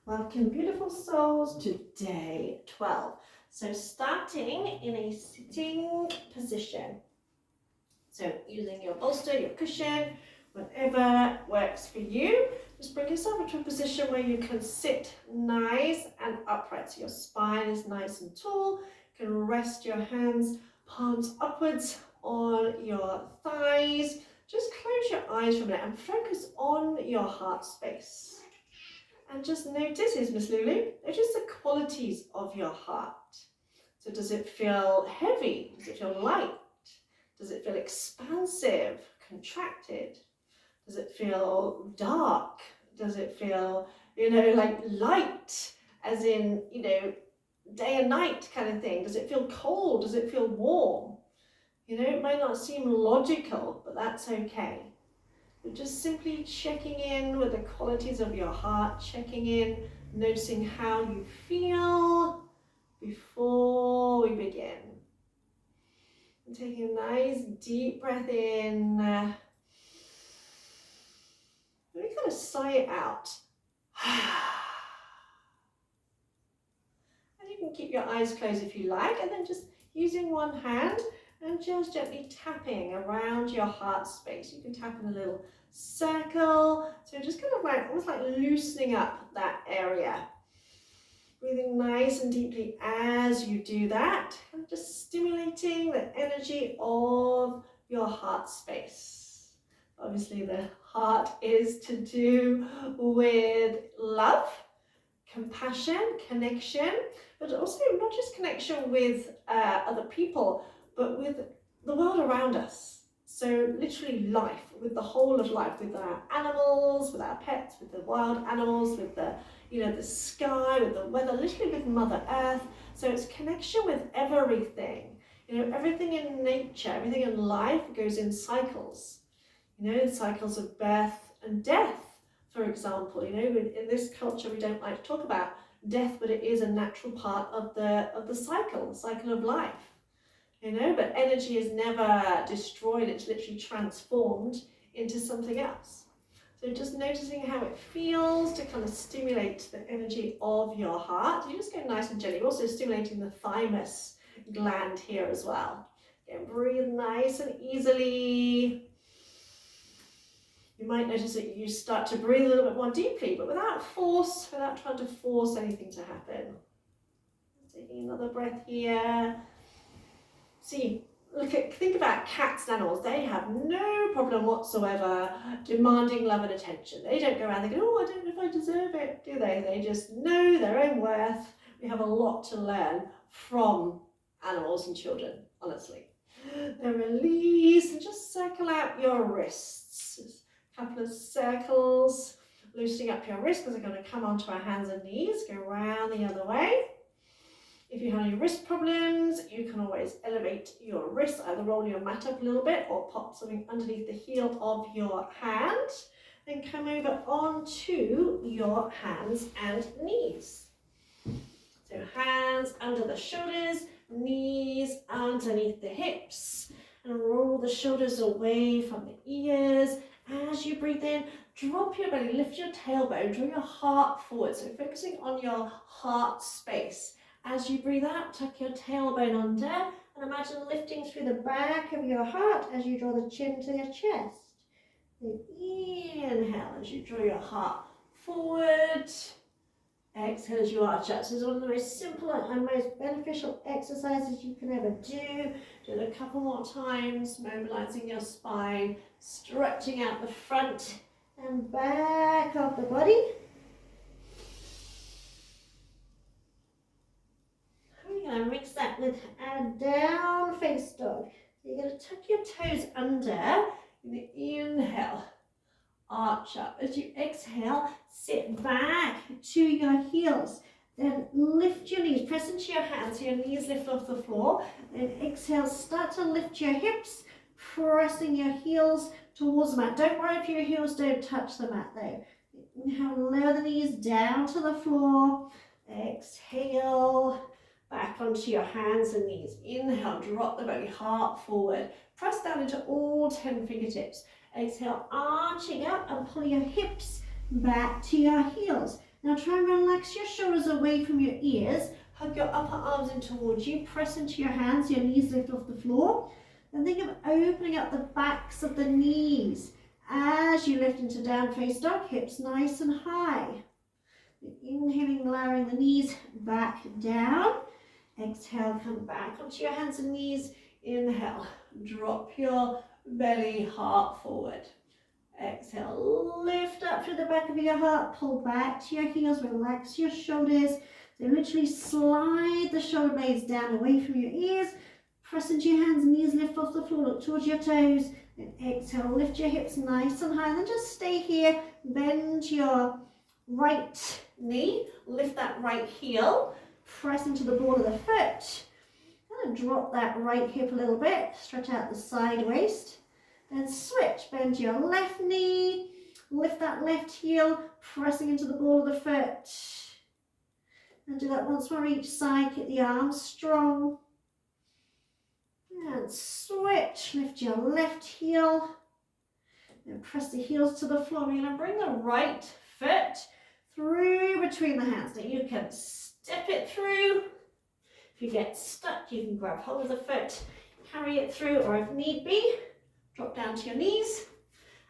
Welcome, beautiful souls, to day 12. So starting in a sitting position. So using your bolster, your cushion, whatever works for you. Just bring yourself into a position where you can sit nice and upright. So your spine is nice and tall. You can rest your hands, palms upwards on your thighs. Just close your eyes for a minute and focus on your heart space. And just notice, here's Miss Lulu, notice the qualities of your heart. So does it feel heavy? Does it feel light? Does it feel expansive, contracted? Does it feel dark? Does it feel, like light, as in, day and night kind of thing? Does it feel cold? Does it feel warm? It might not seem logical, but that's okay. We're just simply checking in with the qualities of your heart, checking in, noticing how you feel before we begin. And taking a nice deep breath in. And we kind of sigh it out. And you can keep your eyes closed if you like, and then just using one hand and just gently tapping around your heart space. You can tap in a little circle. So just kind of almost like loosening up that area. Breathing nice and deeply as you do that, and just stimulating the energy of your heart space. Obviously, the heart is to do with love, compassion, connection, but also not just connection with other people, but with the world around us. So literally life, with the whole of life, with our animals, with our pets, with the wild animals, with the sky, with the weather, literally with Mother Earth. So it's connection with everything. Everything in nature, everything in life goes in cycles. Cycles of birth and death, for example. In this culture we don't like to talk about death, but it is a natural part of the cycle of life. But energy is never destroyed, it's literally transformed into something else. So just noticing how it feels to kind of stimulate the energy of your heart. You just go nice and gently. You're also stimulating the thymus gland here as well. Again, breathe nice and easily. You might notice that you start to breathe a little bit more deeply, but without force, without trying to force anything to happen. Taking another breath here. See, think about cats and animals. They have no problem whatsoever demanding love and attention. They don't go around thinking, oh, I don't know if I deserve it, do they? They just know their own worth. We have a lot to learn from animals and children, honestly. Then release and just circle out your wrists. A couple of circles, loosening up your wrists because we're going to come onto our hands and knees, go around the other way. If you have any wrist problems, you can always elevate your wrist, either roll your mat up a little bit or pop something underneath the heel of your hand. Then come over onto your hands and knees. So hands under the shoulders, knees underneath the hips. And roll the shoulders away from the ears. As you breathe in, drop your belly, lift your tailbone, draw your heart forward. So focusing on your heart space. As you breathe out, tuck your tailbone under and imagine lifting through the back of your heart as you draw the chin to your chest. Then inhale as you draw your heart forward. Exhale as you arch up. So this is one of the most simple and most beneficial exercises you can ever do. Do it a couple more times, mobilizing your spine, stretching out the front and back of the body. We're going to mix that with a down face dog. You're going to tuck your toes under. You're going to inhale, arch up. As you exhale, sit back to your heels. Then lift your knees, press into your hands so your knees lift off the floor. Then exhale, start to lift your hips, pressing your heels towards the mat. Don't worry if your heels don't touch the mat though. Inhale, lower the knees down to the floor. Exhale. Back onto your hands and knees. Inhale, drop the belly, heart forward. Press down into all 10 fingertips. Exhale, arching up and pull your hips back to your heels. Now try and relax your shoulders away from your ears. Hug your upper arms in towards you. Press into your hands. Your knees lift off the floor. And think of opening up the backs of the knees as you lift into down face dog. Hips nice and high. Inhaling, lowering the knees back down. Exhale, come back onto your hands and knees. Inhale, drop your belly, heart forward. Exhale, lift up through the back of your heart, pull back to your heels, relax your shoulders. So literally slide the shoulder blades down away from your ears. Press into your hands, knees lift off the floor, look towards your toes. And exhale, lift your hips nice and high. And then just stay here, bend your right knee, lift that right heel, press into the ball of the foot. Kind of drop that right hip a little bit, stretch out the side waist. Then switch, bend your left knee, lift that left heel, pressing into the ball of the foot. And do that once more each side, keep the arms strong. And switch, lift your left heel. And press the heels to the floor. We're going to bring the right foot through between the hands. Now you can step it through. If you get stuck, you can grab hold of the foot, carry it through, or if need be, drop down to your knees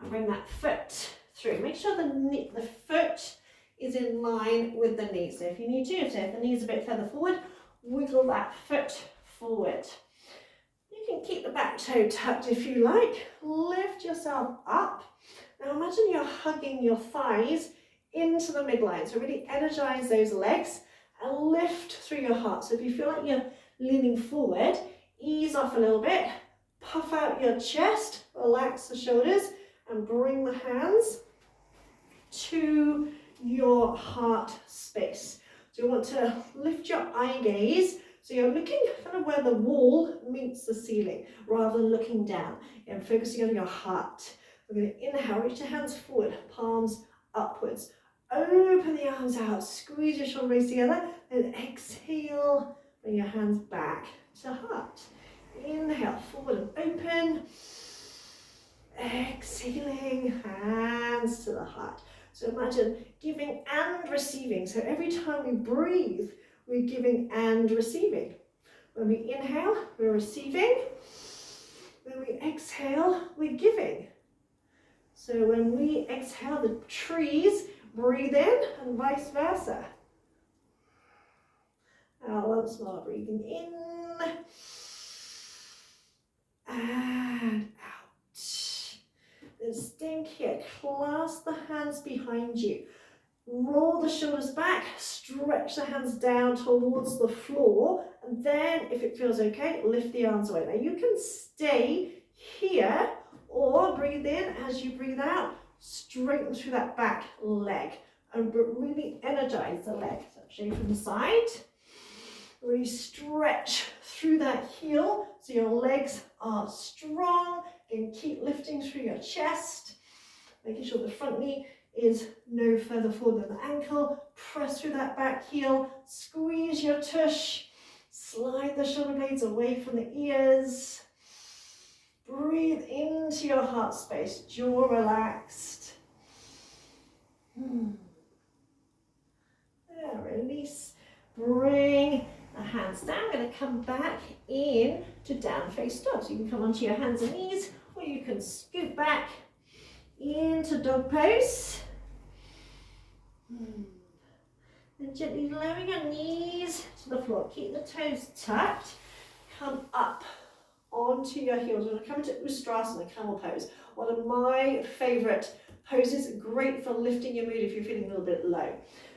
and bring that foot through. Make sure the foot is in line with the knee. So if you need to, if the knee's a bit further forward, wiggle that foot forward. You can keep the back toe tucked if you like. Lift yourself up. Now imagine you're hugging your thighs into the midline. So really energize those legs and lift through your heart. So if you feel like you're leaning forward, ease off a little bit. Puff out your chest, relax the shoulders, and bring the hands to your heart space. So you want to lift your eye gaze, so you're looking kind of where the wall meets the ceiling, rather than looking down, and focusing on your heart. We're going to inhale, reach your hands forward, palms upwards. Open the arms out, squeeze your shoulder blades together, and exhale, bring your hands back to heart. Inhale, forward and open. Exhaling, hands to the heart. So imagine giving and receiving. So every time we breathe, we're giving and receiving. When we inhale, we're receiving. When we exhale, we're giving. So when we exhale, the trees breathe in and vice versa. Now once more, breathing in. And out. Then staying here, clasp the hands behind you. Roll the shoulders back, stretch the hands down towards the floor, and then, if it feels okay, lift the arms away. Now you can stay here or breathe in as you breathe out, straighten through that back leg and really energize the leg. So show you from the side. Really stretch through that heel so your legs are strong. Again, keep lifting through your chest, making sure the front knee is no further forward than the ankle. Press through that back heel, squeeze your tush, slide the shoulder blades away from the ears. Breathe into your heart space, jaw relaxed. There, release, bring the hands down. I'm going to come back in to down face dog. So you can come onto your hands and knees, or you can scoot back into dog pose. And gently lowering your knees to the floor. Keep the toes tucked. Come up onto your heels. We're going to come into Ustrasana, camel pose. One of my favourite poses, great for lifting your mood if you're feeling a little bit low.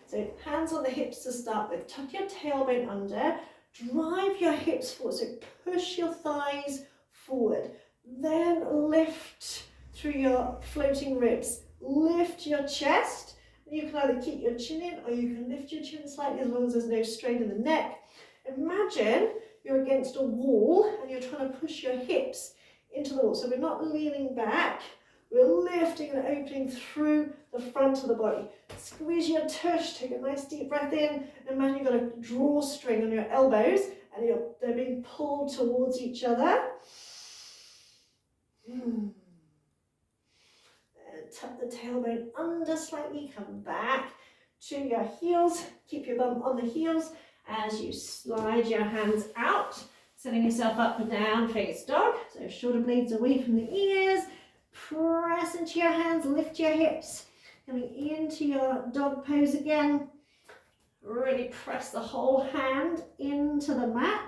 So hands on the hips to start with. Tuck your tailbone under. Drive your hips forward. So push your thighs forward. Then lift through your floating ribs. Lift your chest. You can either keep your chin in or you can lift your chin slightly as long as there's no strain in the neck. Imagine you're against a wall and you're trying to push your hips into the wall. So we're not leaning back. We're lifting and opening through the front of the body. Squeeze your tush, take a nice deep breath in. Imagine you've got a drawstring on your elbows and they're being pulled towards each other. And tuck the tailbone under slightly, come back to your heels. Keep your bum on the heels as you slide your hands out, setting yourself up for down face dog. So shoulder blades away from the ears. Press into your hands, lift your hips. Coming into your dog pose again. Really press the whole hand into the mat.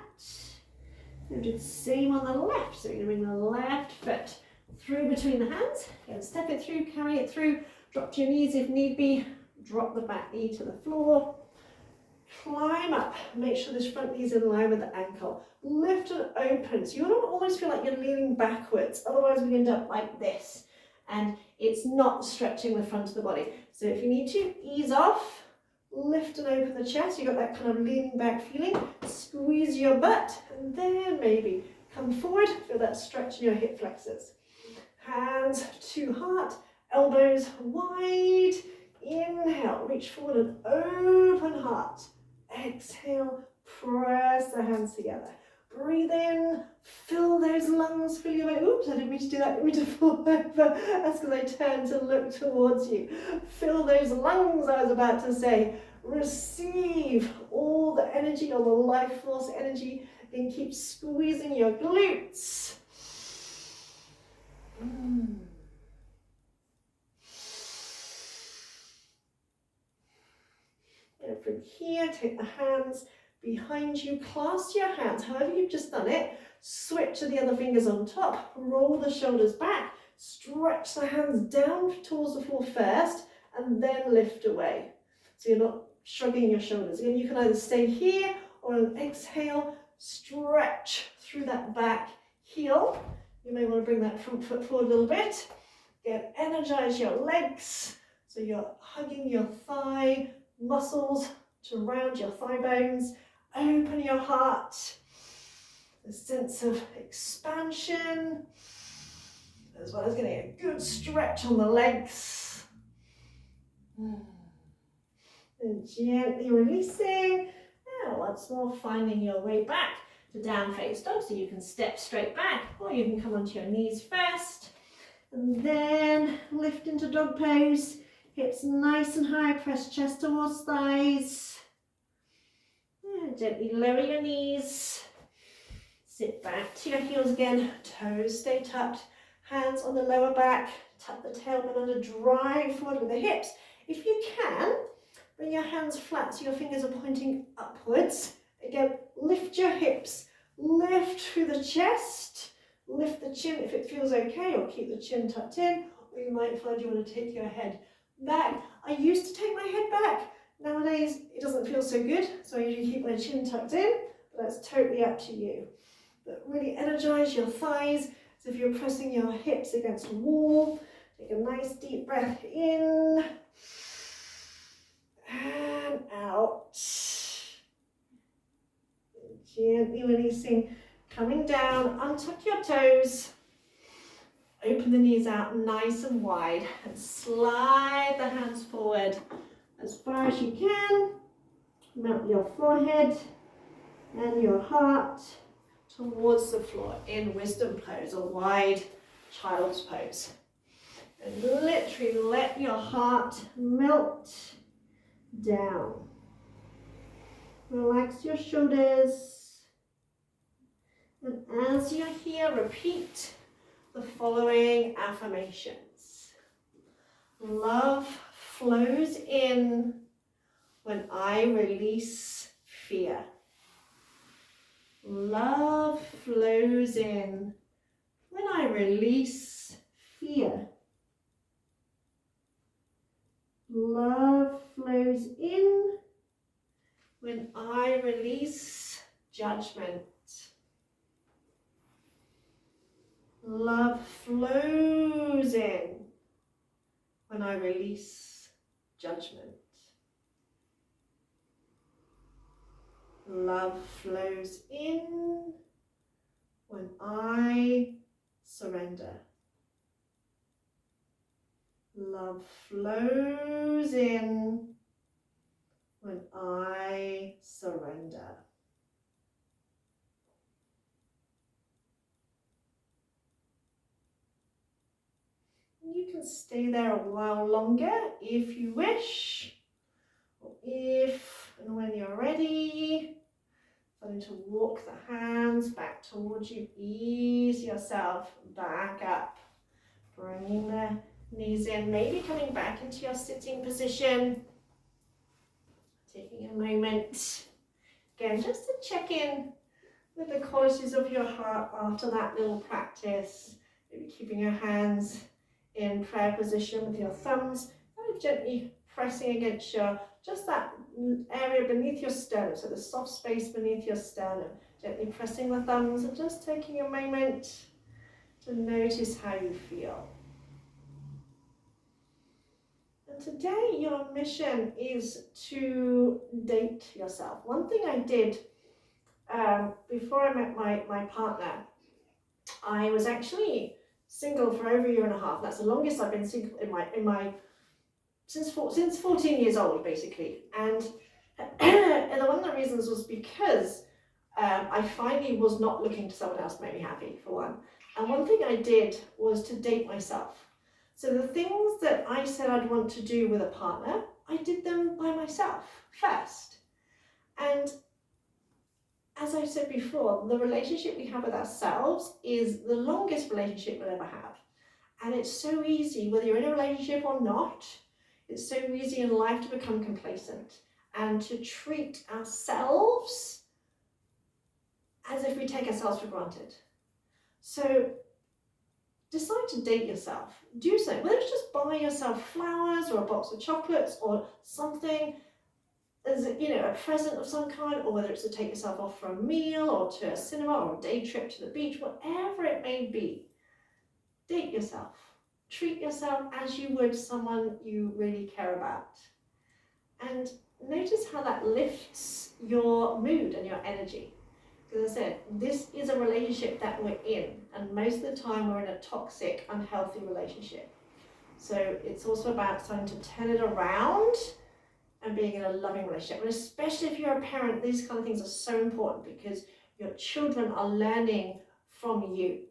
And do the same on the left. So you're going to bring the left foot through between the hands. Again, step it through, carry it through. Drop to your knees if need be. Drop the back knee to the floor. Climb up. Make sure this front knee is in line with the ankle. Lift and open. So you want to almost feel like you're leaning backwards. Otherwise we end up like this. And it's not stretching the front of the body. So if you need to, ease off. Lift and open the chest. You've got that kind of leaning back feeling. Squeeze your butt. And then maybe come forward. Feel that stretch in your hip flexors. Hands to heart. Elbows wide. Inhale. Reach forward and open heart. Exhale. Press the hands together. Breathe in, fill those lungs, fill your belly. Oops, I didn't mean to do that, I didn't mean to fall over. That's because I turned to look towards you. Fill those lungs, I was about to say. Receive all the energy, all the life force energy, and keep squeezing your glutes. And from here, take the hands behind you, clasp your hands, however you've just done it, switch to the other fingers on top, roll the shoulders back, stretch the hands down towards the floor first, and then lift away. So you're not shrugging your shoulders. Again, you can either stay here, or on an exhale, stretch through that back heel. You may want to bring that front foot forward a little bit. Again, energize your legs, so you're hugging your thigh muscles to round your thigh bones. Open your heart, a sense of expansion, as well as getting a good stretch on the legs. And gently releasing. Now once more finding your way back to down face dog, so you can step straight back, or you can come onto your knees first. And then lift into dog pose. Hips nice and high, press chest towards thighs. And gently lower your knees. Sit back to your heels again. Toes stay tucked. Hands on the lower back. Tuck the tailbone under. Drive forward with the hips. If you can, bring your hands flat so your fingers are pointing upwards. Again, lift your hips. Lift through the chest. Lift the chin if it feels okay, or keep the chin tucked in. Or you might find you want to take your head back. I used to take my head back. Nowadays, it doesn't feel so good, so I usually keep my chin tucked in, but that's totally up to you. But really energize your thighs. So if you're pressing your hips against a wall, take a nice deep breath in and out. Gently releasing, coming down, untuck your toes. Open the knees out nice and wide and slide the hands forward as far as you can. Mount your forehead and your heart towards the floor in wisdom pose, or wide child's pose. And literally let your heart melt down. Relax your shoulders. And as you're here, repeat the following affirmations. Love flows in when I release fear. Love flows in when I release fear. Love flows in when I release judgment. Love flows in when I release judgment. Love flows in when I surrender. Love flows in when I surrender. You can stay there a while longer if you wish, if and when you're ready, starting to walk the hands back towards you, ease yourself back up, bringing the knees in, maybe coming back into your sitting position, taking a moment, again, just to check in with the qualities of your heart after that little practice, maybe keeping your hands in prayer position with your thumbs, kind of gently pressing against just that area beneath your sternum, so the soft space beneath your sternum, gently pressing the thumbs and just taking a moment to notice how you feel. And today your mission is to date yourself. One thing I did before I met my partner, I was actually single for over a year and a half. That's the longest I've been single in my since 14 years old, basically. And one of the reasons was because I finally was not looking to someone else to make me happy, for one. And one thing I did was to date myself. So the things that I said I'd want to do with a partner, I did them by myself first. And as I said before, the relationship we have with ourselves is the longest relationship we'll ever have. And it's so easy, whether you're in a relationship or not, it's so easy in life to become complacent and to treat ourselves as if we take ourselves for granted. So decide to date yourself. Do so. Whether it's just buy yourself flowers or a box of chocolates or something as a present of some kind, or whether it's to take yourself off for a meal or to a cinema or a day trip to the beach, whatever it may be. Date yourself. Treat yourself as you would someone you really care about. And notice how that lifts your mood and your energy. Because I said, this is a relationship that we're in, and most of the time we're in a toxic, unhealthy relationship. So it's also about starting to turn it around and being in a loving relationship. And especially if you're a parent, these kind of things are so important because your children are learning from you.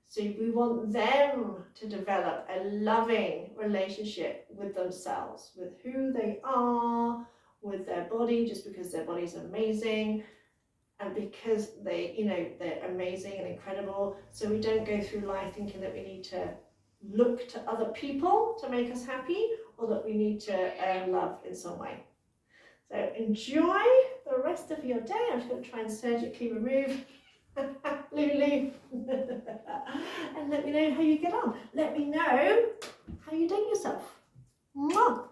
So we want them to develop a loving relationship with themselves, with who they are, with their body, just because their body is amazing, and because they're amazing and incredible. So we don't go through life thinking that we need to look to other people to make us happy, or that we need to earn love in some way. So enjoy the rest of your day. I'm just going to try and surgically remove Lulu. And let me know how you get on. Let me know how you date yourself. Mwah.